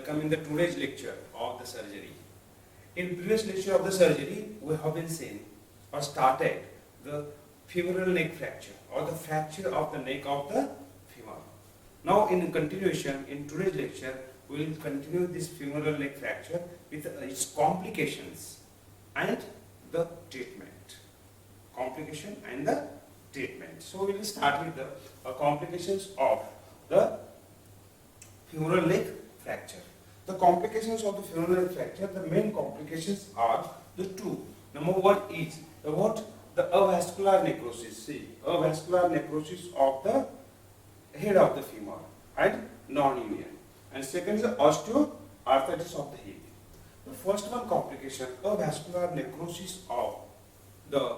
welcome in the today's lecture of the surgery. In previous lecture of the surgery, we have been seen or started the femoral neck fracture or the fracture of the neck of the femur. Now in continuation, in today's lecture, we will continue this femoral neck fracture with its complications and the treatment. Complication and the treatment. So we will start with the complications of the femoral neck fracture. The complications of the femoral neck fracture, the main complications are the two. Number one is the avascular necrosis. See, avascular necrosis of the head of the femur and non-union. And second is the osteoarthritis of the hip. The first one complication, avascular necrosis of the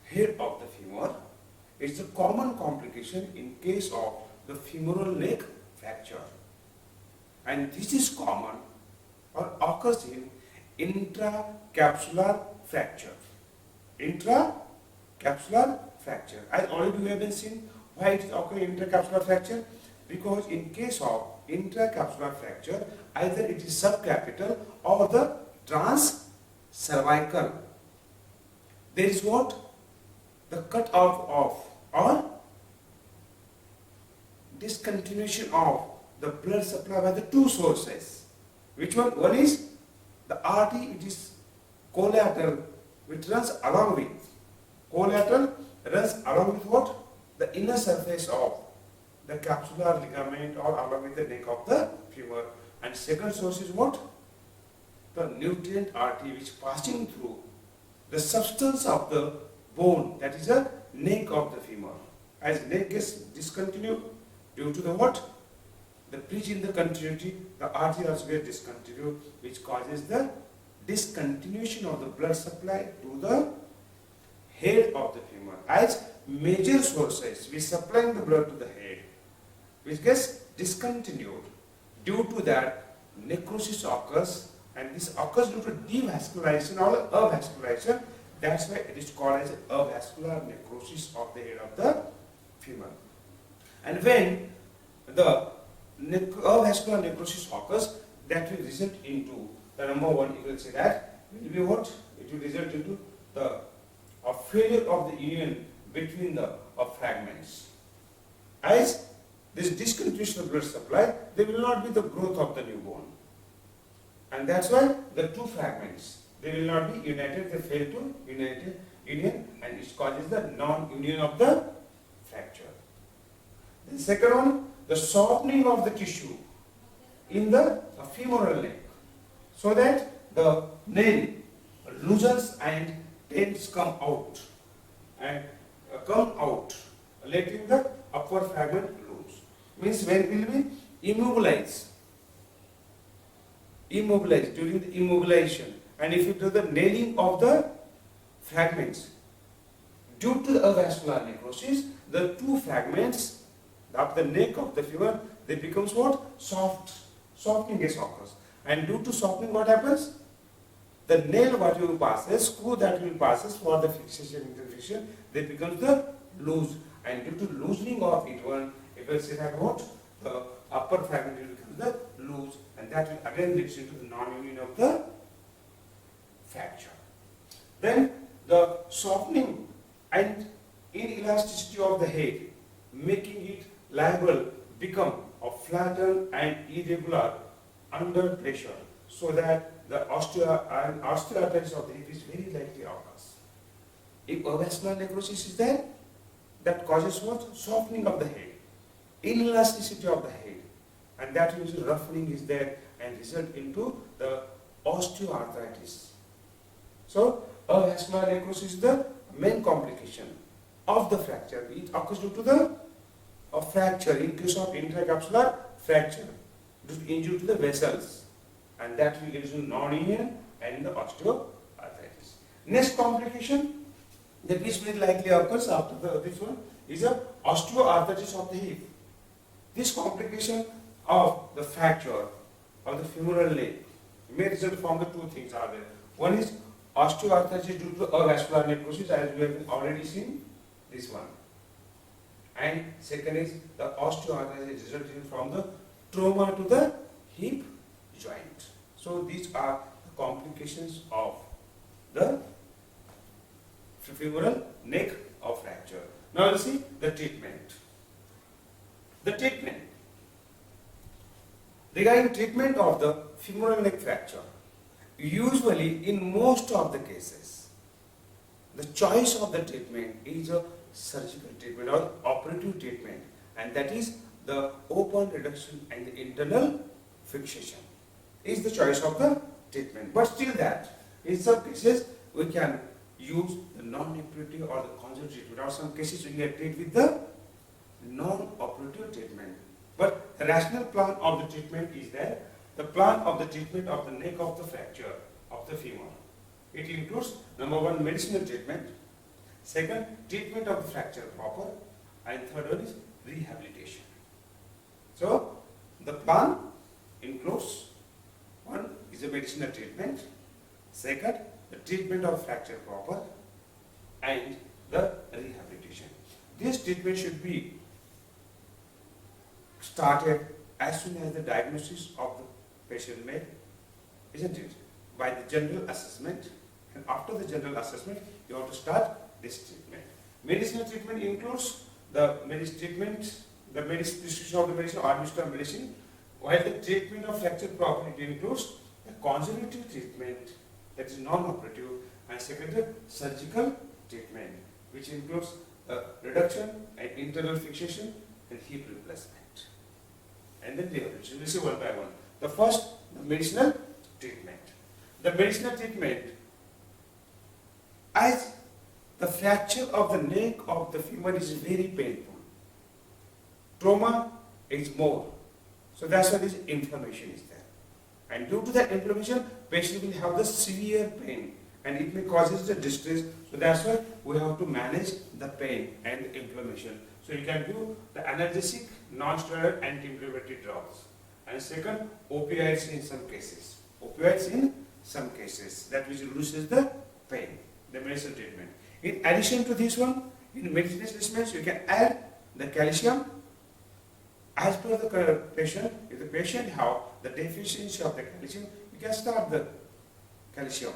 head of the femur, is a common complication in case of the femoral neck fracture. And this is common or occurs in intracapsular fracture. Intracapsular fracture. As already we have been seen why it is occurring in intracapsular fracture. Because in case of intracapsular fracture, either it is subcapital or the transcervical. There is the cut out of or discontinuation of the blood supply by the two sources. Which one? One is the artery, it is collateral, which runs along with. Collateral runs along with what? The inner surface of the capsular ligament or along with the neck of the femur. And second source is what? The nutrient artery, which passing through the substance of the bone, that is the neck of the femur. As neck gets discontinued due to the what? The breach in the continuity, the artery also gets discontinued, which causes the discontinuation of the blood supply to the head of the femur. As major sources, we supplying the blood to the head, which gets discontinued. Due to that, necrosis occurs, and this occurs due to devascularization or avascularization. That's why it is called as avascular necrosis of the head of the femur. And when the avascular necrosis occurs, that will result into the number one, you will say that will be what? It will result into the failure of the union between the fragments. As this discontinuation of blood supply, there will not be the growth of the new bone. And that's why the two fragments, they will not be united, they fail to union, and it causes the non-union of the fracture. The second one, the softening of the tissue in the femoral neck, so that the nail loosens and tends come out, letting the upper fragment loose. Means when it will be immobilized during the immobilization, and if you do the nailing of the fragments, due to the avascular necrosis, the two fragments of the neck of the femur, they becomes what? Soft. Softening occurs. And due to softening, what happens? The nail what will passes, screw that will passes for the fixation, interfixation, they becomes the loose. And due to loosening of it one, it will say that what? The upper fragment will become the loose, and that will again lead into the non-union of the fracture. Then the softening and inelasticity of the head, making it liable become flattened and irregular under pressure, so that the osteoarthritis of the hip is very likely occurs. If avascular necrosis is there, that causes what? Softening of the head, inelasticity of the head, and that means roughening is there and result into the osteoarthritis. So avascular necrosis is the main complication of the fracture. It occurs due to the fracture in case of intracapsular fracture, due to injury to the vessels, and that will lead to non-union and the osteoarthritis. Next complication that is very likely occurs after this one is a osteoarthritis of the hip. This complication of the fracture of the femoral neck may result from the two things are there. One is osteoarthritis due to avascular necrosis, as we have already seen this one. And second is the osteoarthritis resulting from the trauma to the hip joint. So these are the complications of the femoral neck of fracture. Now you see the treatment. The treatment. Regarding treatment of the femoral neck fracture, usually in most of the cases, the choice of the treatment is a surgical treatment or operative treatment, and that is the open reduction and the internal fixation is the choice of the treatment. But still that, in some cases, we can use the non-operative or the conservative treatment, or some cases we can treat with the non-operative treatment. But the rational plan of the treatment is there. The plan of the treatment of the neck of the fracture of the femur. It includes number one, medicinal treatment, second, treatment of the fracture proper, and third one is rehabilitation. So the plan includes one is a medicinal treatment, second, the treatment of fracture proper, and the rehabilitation. This treatment should be started as soon as the diagnosis of the patient made, isn't it? By the general assessment, and after the general assessment, you have to start this treatment. Medicinal treatment includes the prescription of the medicine or administration of medicine, while the treatment of fracture proper, it includes the conservative treatment, that is non-operative, and second, surgical treatment, which includes reduction and internal fixation and hip replacement. And then rehabilitation. We see one by one. The first, the medicinal treatment. The medicinal treatment, as the fracture of the neck of the femur is very painful. Trauma is more. So that's why this inflammation is there. And due to that inflammation, patient will have the severe pain and it may cause the distress. So that's why we have to manage the pain and the inflammation. So you can do the analgesic, non-steroidal, anti-inflammatory drugs. And second, opioids in some cases. Opioids in some cases, that which reduces the pain, the medicinal treatment. In addition to this one, in medicinal treatments, you can add the calcium. As per the patient, if the patient have the deficiency of the calcium, you can start the calcium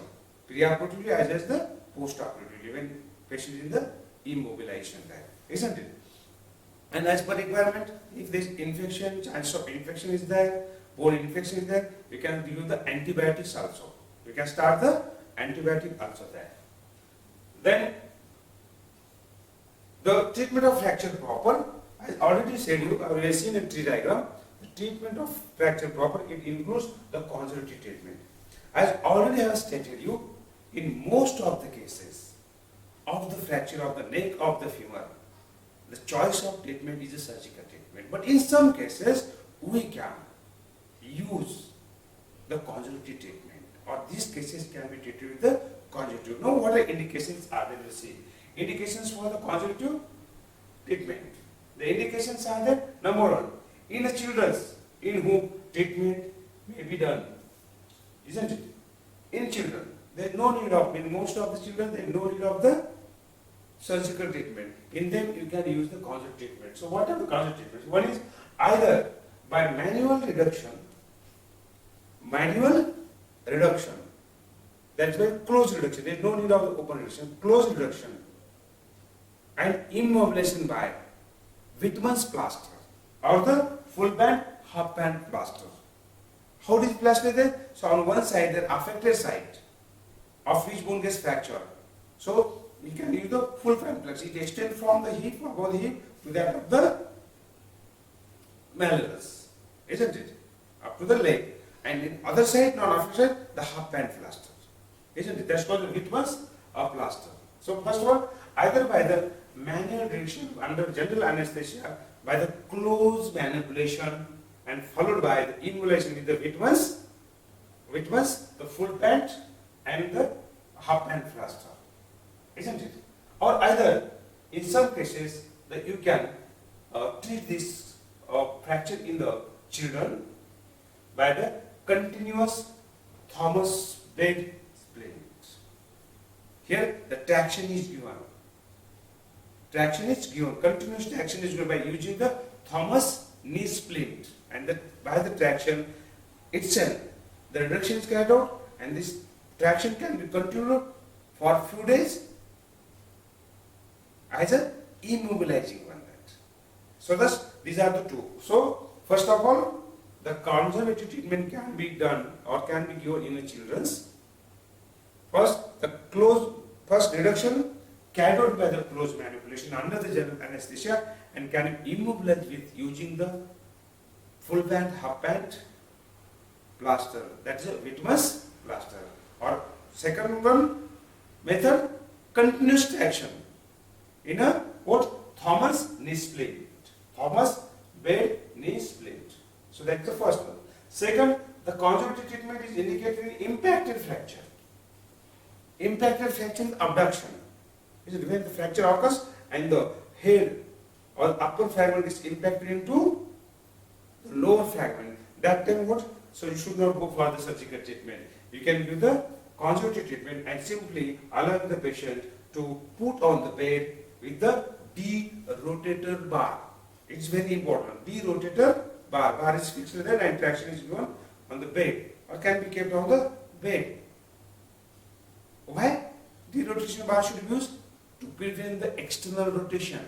preoperatively as well as the postoperatively when patient is in the immobilization there, isn't it? And as per requirement, if there is infection, chance of infection is there, bone infection is there, you can use the antibiotics also. You can start the antibiotic also there. Then the treatment of fracture proper, I already said you, I have seen a tree diagram. The treatment of fracture proper, it includes the conservative treatment. As already I have stated you, in most of the cases of the fracture of the neck of the femur, the choice of treatment is a surgical treatment. But in some cases, we can use the conservative treatment, or these cases can be treated with the conservative. Now, what are indications are there? We'll see. Indications for the conservative treatment. The indications are that, number one, in the children in whom treatment may be done, isn't it? In children, there is no need of, in most of the children, there is no need of the surgical treatment. In them, you can use the conservative treatment. So, what are the conservative treatments? One is either by manual reduction, that's why close reduction, there is no need of the open reduction, close reduction, and immobilization by Whitman's plaster or the full band, half band plaster. How does plaster there? So on one side, the affected side of which bone gets fractured. So we can use the full band plaster. It extends from the hip, above the hip, to that of the malleolus, isn't it? Up to the leg. And in other side, non-affected side, the half band plaster, isn't it? That's called the Whitman's plaster. So first of all, either by the manual reduction under general anesthesia, by the close manipulation, and followed by the immobilization with the Whitman's, the full band and the half band plaster, isn't it? Or either, in some cases, that you can treat this fracture in the children by the continuous Thomas bed splint. Here, the traction is given. Continuous traction is given by using the Thomas knee splint, and by the traction itself, the reduction is carried out and this traction can be continued for a few days as a immobilizing one. So thus these are the two. So first of all, the conservative treatment can be done or can be given in the children's. First reduction carried out by the close manipulation under the general anesthesia and can be immobilized with using the full band, half band plaster, that is a Whitmer's plaster. Or second one method, continuous traction in a what? Thomas knee splint. Thomas bed knee splint. So that's the first one. Second, the conservative treatment is indicated in impacted fracture. Impacted fracture is abduction. Is it when the fracture occurs and the head or upper fragment is impacted into the lower fragment? That time what? So you should not go for the surgical treatment. You can do the conservative treatment and simply allow the patient to put on the bed with the de-rotator bar. It's very important. De-rotator bar. Bar is fixed there and traction is given on the bed or can be kept on the bed. Why? De-rotation bar should be used to prevent the external rotation.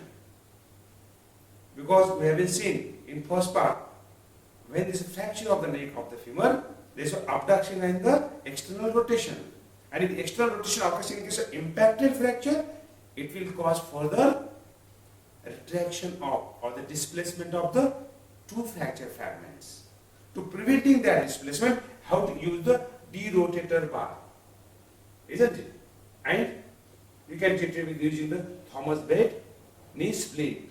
Because we have been seen in first part, when there is a fracture of the neck of the femur, there is an abduction and the external rotation. And if the external rotation occurs in case of impacted fracture, it will cause further retraction of or the displacement of the two fracture fragments. To preventing that displacement, how to use the de-rotator bar, isn't it? And you can treat it with using the Thomas bed knee splint,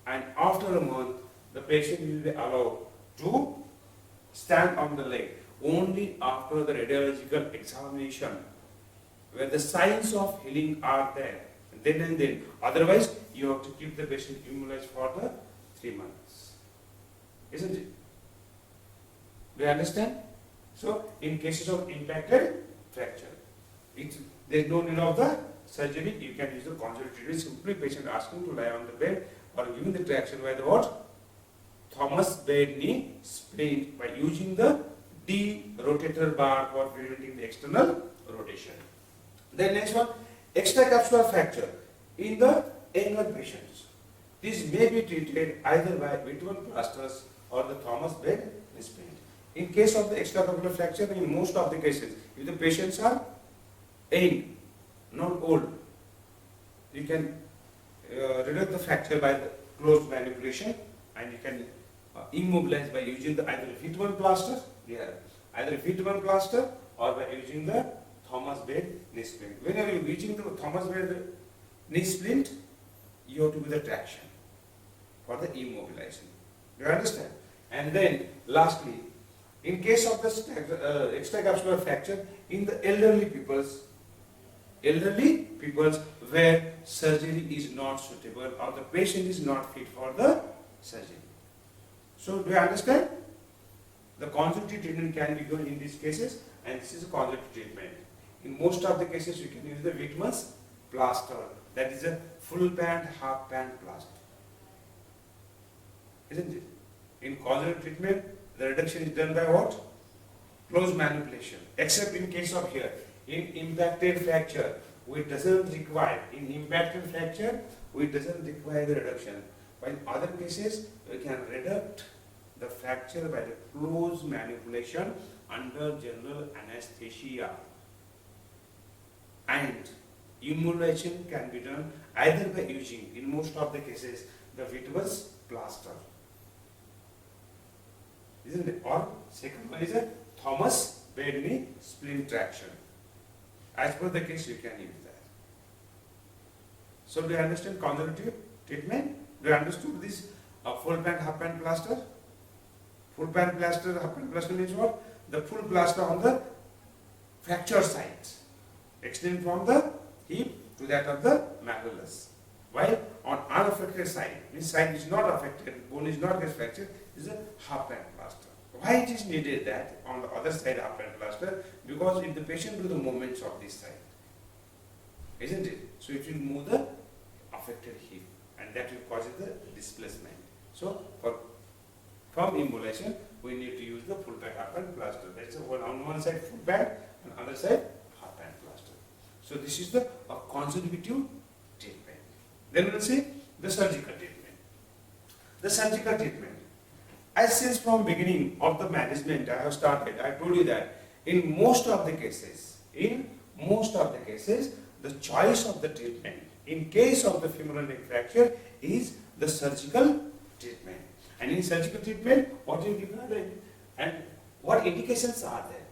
and after a month the patient will be allowed to stand on the leg only after the radiological examination where the signs of healing are there. Then and then. Otherwise, you have to keep the patient immobilized for the 3 months. Isn't it? Do you understand? So, in cases of impacted fracture, there is no need of the surgery. You can use the conservative treatment. Simply patient asking to lie on the bed or giving the traction by the what? Thomas bed knee splint by using the de-rotator bar for preventing the external rotation. Then next one, extracapsular fracture in the younger patients. This may be treated either by Whitman plasters or the Thomas bed knee splint. In case of the extracapsular fracture, in most of the cases, if the patients are young, not old, you can reduce the fracture by the closed manipulation and you can immobilize by using the either Whitman plaster, either Whitman plaster or by using the Thomas bed knee splint. Whenever you are using the Thomas bed knee splint, you have to do the traction for the immobilization. Do you understand? And then lastly, in case of the extracapsular fracture in the elderly peoples where surgery is not suitable or the patient is not fit for the surgery. So do you understand? The conservative treatment can be given in these cases, and this is a conservative treatment. In most of the cases, you can use the Whitman's plaster, that is a full band, half band plaster. Isn't it? In conservative treatment, the reduction is done by what? Close manipulation. Except in case of here, in impacted fracture, we doesn't require the reduction. But in other cases, we can reduce the fracture by the close manipulation under general anesthesia. And immobilization can be done either by using, in most of the cases, the Whitman's plaster. Isn't it? Or second one is a Thomas bed knee splint traction. As per the case, you can use that. So do you understand conservative treatment? Do you understand this full band, half band plaster? Full band plaster, half band plaster means what? The full plaster on the fracture sides, extending from the hip to that of the malleolus. While on unaffected side, this side is not affected, bone is not get fractured, is a half band plaster. Why it is needed that on the other side half band plaster? Because if the patient do the movements of this side, isn't it? So it will move the affected hip and that will cause the displacement. So from immobilization, we need to use the full band half band plaster. That's on one side full band, and other side half band plaster. So this is the conservative treatment. Then we'll see the surgical treatment. The surgical treatment. As since from beginning of the management I have started, I told you that in most of the cases, the choice of the treatment in case of the femoral neck fracture is the surgical treatment. And in surgical treatment, what you give and what indications are there?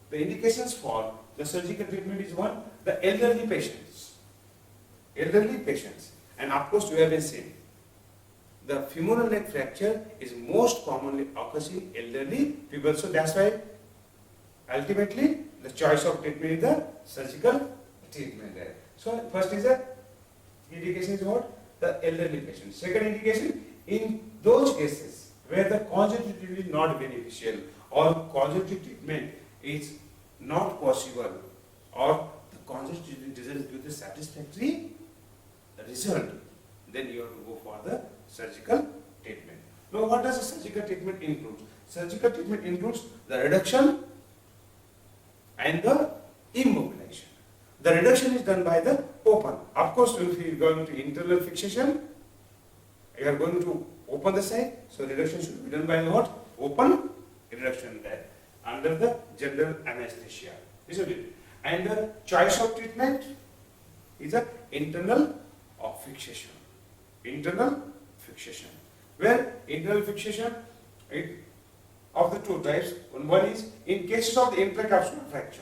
The indications for the surgical treatment is one, the elderly patients. Elderly patients. And of course, you have been seeing the femoral neck fracture is most commonly occurs in elderly people. So that's why ultimately the choice of treatment is the surgical treatment there. So first is the indication is what? The elderly patient. Second indication, in those cases where the conjunctive treatment is not beneficial or conjunctive treatment is not possible or the conjunctive treatment doesn't give the satisfactory result, then you have to go for the surgical treatment. Now what does the surgical treatment include? Surgical treatment includes the reduction and the immobilization. The reduction is done by the open. Of course, if you are going to internal fixation, you are going to open the side, so reduction should be done by the what? Open reduction there under the general anesthesia, isn't it? And the choice of treatment is a internal fixation. Internal fixation. Where internal fixation of the two types. One is in cases of the intracapsular fracture.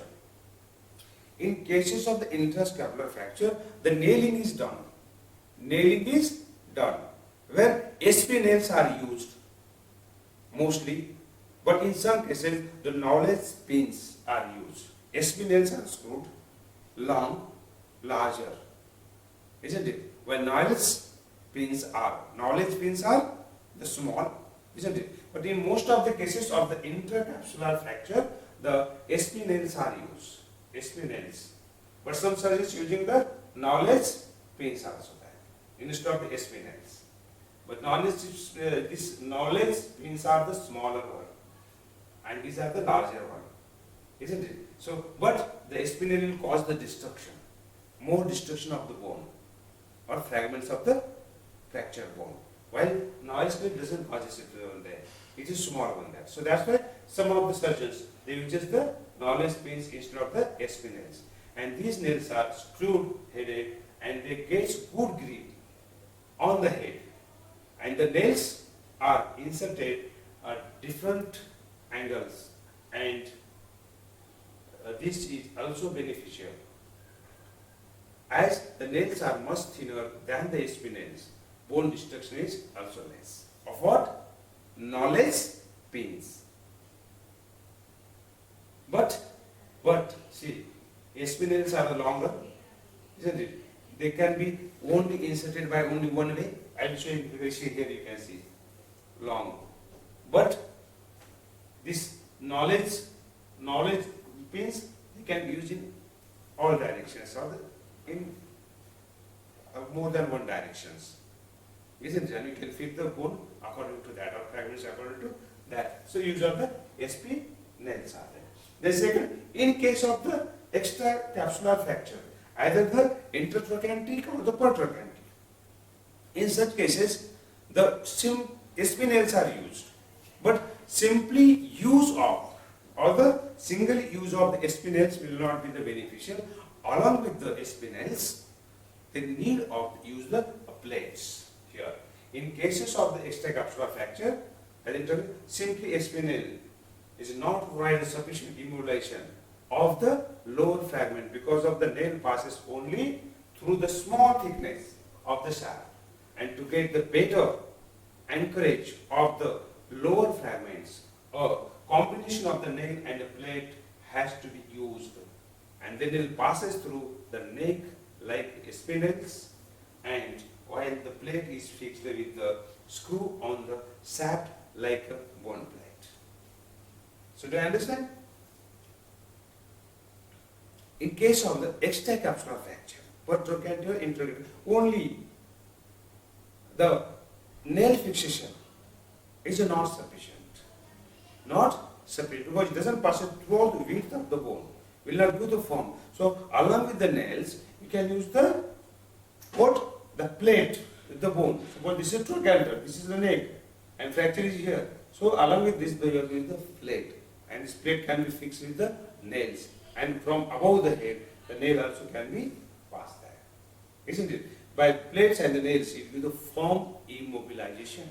In cases of the intrascapular fracture, the nailing is done. Nailing is done. Where SP nails are used mostly, but in some cases the knowledge pins are used. SP nails are screwed long, larger, isn't it? Where knowledge pins are the small, isn't it? But in most of the cases of the intracapsular fracture, the SP nails are used. SP nails. But some surgeons using the knowledge pins also there instead of the SP nails. But these knowledge pins are the smaller one, and these are the larger one, isn't it? So, but the SP nail will cause the destruction, more destruction of the bone or fragments of the fractured bone. While knowledge pin doesn't cause it there, it is small one there. So that's why some of the surgeons they use just the knowledge pins instead of the SP nails. And these nails are screwed headed and they get good grip on the head. And the nails are inserted at different angles, and this is also beneficial as the nails are much thinner than the SP nails. Bone destruction is also less. Of what? Knowledge pins. But see, SP nails are the longer, isn't it? They can be only inserted by only one way. I will show you here. You can see long. But this knowledge pins they can be used in all directions or in more than one directions, isn't it? And you can fit the bone according to that or fragments according to that. So use of the SP nails are there. The second, in case of the extracapsular fracture, either the intratrochanteric or the pertrochanteric. In such cases, the SP nails are used, but simply use of or the single use of the SP nails will not be the beneficial. Along with the SP nails, the need of use the plates here. In cases of the extracapsular fracture, simply SP nail is not provided sufficient immobilization of the lower fragment because of the nail passes only through the small thickness of the shaft, and to get the better anchorage of the lower fragments, a combination of the nail and a plate has to be used, and the nail passes through the neck like spinels, and while the plate is fixed with the screw on the shaft like a bone plate. So do you understand? In case of the extracapsular fracture, pertrochanteric, intracapsular, only the nail fixation is not sufficient. not separate, because it doesn't pass it throughout the width of the bone. Will not do the form. So along with the nails, you can use the what? The plate with the bone. Suppose this is trochanter, this is the neck, and fracture is here. So along with this, you are doing the plate, and this plate can be fixed with the nails, and from above the head, the nail also can be passed there, isn't it? By plates and the nails, it will the form immobilization.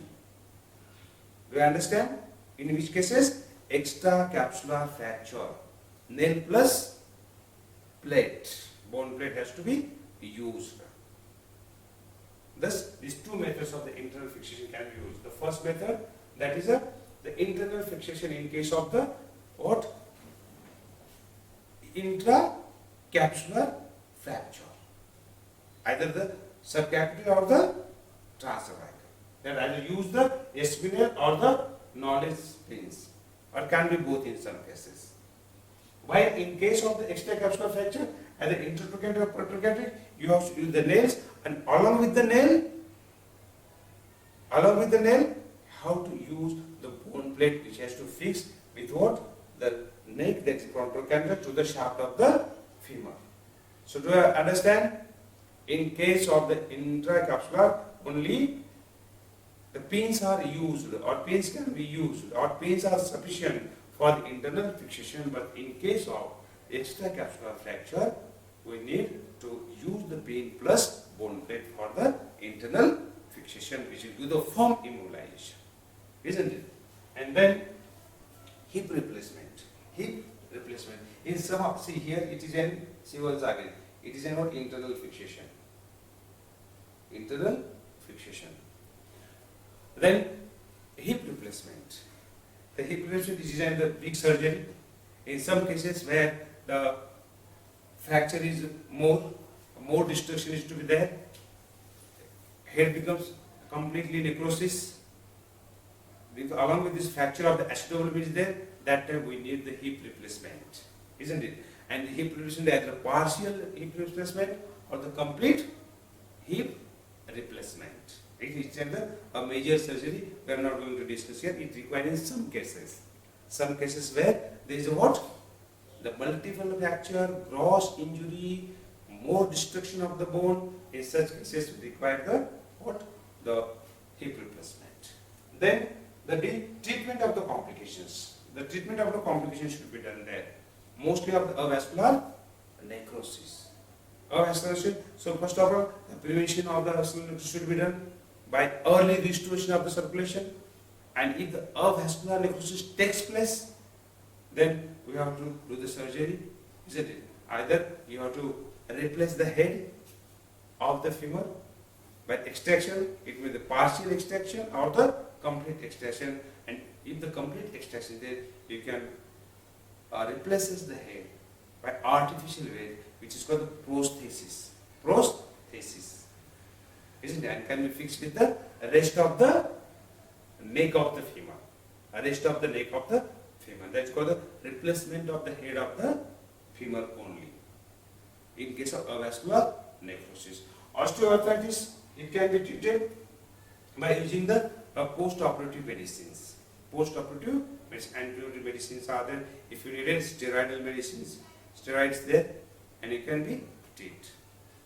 Do you understand? In which cases, extracapsular fracture, nail plus plate, bone plate has to be used. Thus, these two methods of the internal fixation can be used. The first method, that is the internal fixation in case of the what? Intracapsular fracture, either the subcapital or the transcervical. Then either use the espinal or the knowledge pins, or can be both in some cases. While in case of the extracapsular fracture, either intertrochanteric or protrochanteric, you have to use the nails, and along with the nail, how to use the bone plate which has to fix with what? The neck, that is protrochanter, to the shaft of the femur. So do you understand? In case of the intracapsular, only the pins are used, or pins can be used, or pins are sufficient for the internal fixation. But in case of extracapsular fracture, we need to use the pin plus bone plate for the internal fixation, which will do the firm immobilization, isn't it? And then hip replacement. Hip replacement. In some, see here it is an, see once again, it is an internal fixation. Internal fixation. Then hip replacement. The hip replacement is in the big surgery. In some cases where the fracture is more destruction is to be there, head becomes completely necrosis. Along with this fracture of the acetabulum is there, that time we need the hip replacement, isn't it? And the hip replacement, either partial hip replacement or the complete hip replacement. It is a major surgery. We are not going to discuss here. It requires some cases. Some cases where there is a what? The multiple fracture, gross injury, more destruction of the bone. In such cases, we require the what? The hip replacement. Then the treatment of the complications. The treatment of the complications should be done there. Mostly of the avascular necrosis. Avascular. So first of all, the prevention of the avascular necrosis should be done by early restoration of the circulation. And if the avascular necrosis takes place, then we have to do the surgery, isn't it? Either you have to replace the head of the femur by extraction, it may be the partial extraction or the complete extraction. And if the complete extraction, then you can replaces the head by artificial way, which is called the prosthesis. Prosthesis, isn't it? And can be fixed with the rest of the neck of the femur. Rest of the neck of the femur. That's called the replacement of the head of the femur only. In case of avascular necrosis. Osteoarthritis, it can be treated by using the post-operative medicines. Post-operative medicine, antibiotic medicines are there. If you needed steroidal medicines, steroids there, and it can be treated,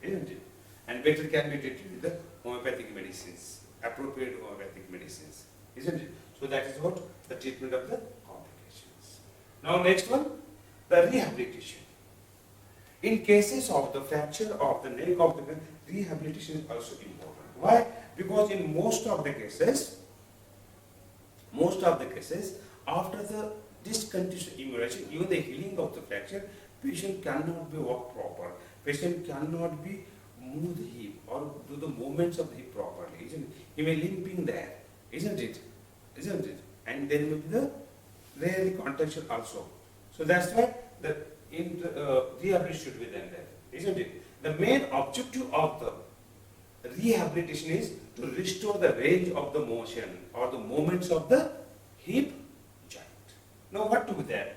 isn't it? And better can be treated with the homeopathic medicines, appropriate homeopathic medicines, isn't it? So that is what the treatment of the complications. Now next one, the rehabilitation. In cases of the fracture of the neck of the neck, rehabilitation is also important. Why? Because in most of the cases, after the discontinuous immobilization, even the healing of the fracture, patient cannot be walk proper. Patient cannot be move the hip or do the movements of the hip properly, isn't it? He may limping there, isn't it? Isn't it? And there may be the rarely contraction also. So that's why the rehabilitation should be done there, isn't it? The main objective of the rehabilitation is to restore the range of the motion or the movements of the hip joint. Now what to be there?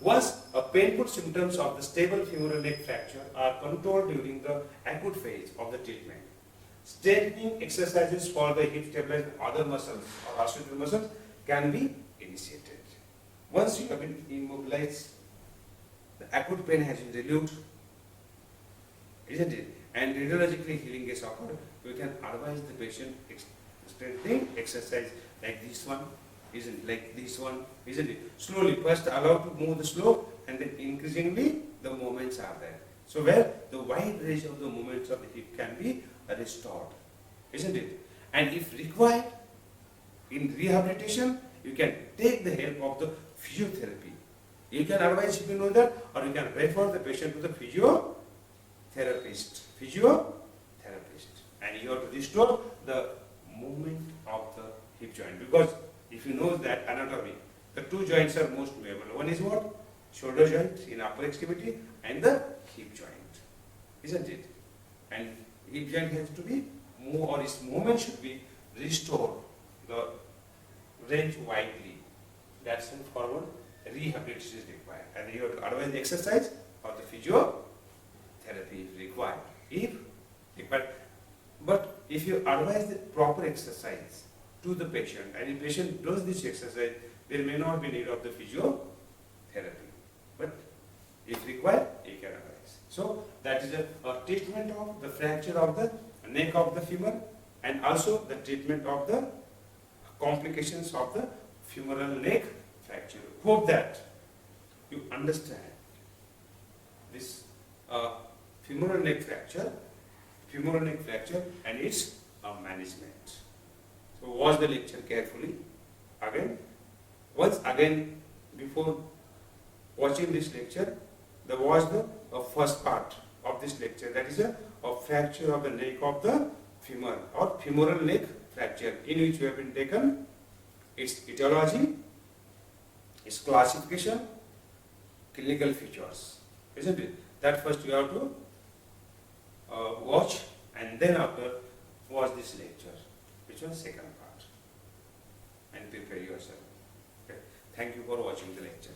Once painful symptoms of the stable femoral neck fracture are controlled during the acute phase of the treatment, strengthening exercises for the hip stabilization other muscles or articular muscles can be initiated. Once you have been immobilized, the acute pain has been relieved, isn't it? And radiologically healing is occurred. You can advise the patient strengthening exercise like this one, isn't it? Like this one, isn't it? Slowly, first allow to move the slow, and then increasingly the movements are there. So where the wide range of the movements of the hip can be restored, isn't it? And if required, in rehabilitation, you can take the help of the physiotherapy. You can advise if you know that, or you can refer the patient to the physiotherapist. And you have to restore the movement of the hip joint, because if you know that anatomy, the two joints are most movable. One is what? Shoulder joint in upper extremity and the hip joint, isn't it? And hip joint has to be moved, or its movement should be restored, the range widely. That's when forward rehabilitation is required. And you have to advise the exercise or the physiotherapy if required. But if you advise the proper exercise to the patient, and if patient does this exercise, there may not be need of the physiotherapy. But if required, you can advise. So that is a treatment of the fracture of the neck of the femur, and also the treatment of the complications of the femoral neck fracture. Hope that you understand this femoral neck fracture and its management. So watch the lecture carefully. Once again, before watching this lecture, watch the first part of this lecture, that is a fracture of the neck of the femur, or femoral neck fracture, in which we have been taken its etiology, its classification, clinical features, isn't it? That first you have to watch, and then after watch this lecture, which was second part, and prepare yourself. Okay. Thank you for watching the lecture.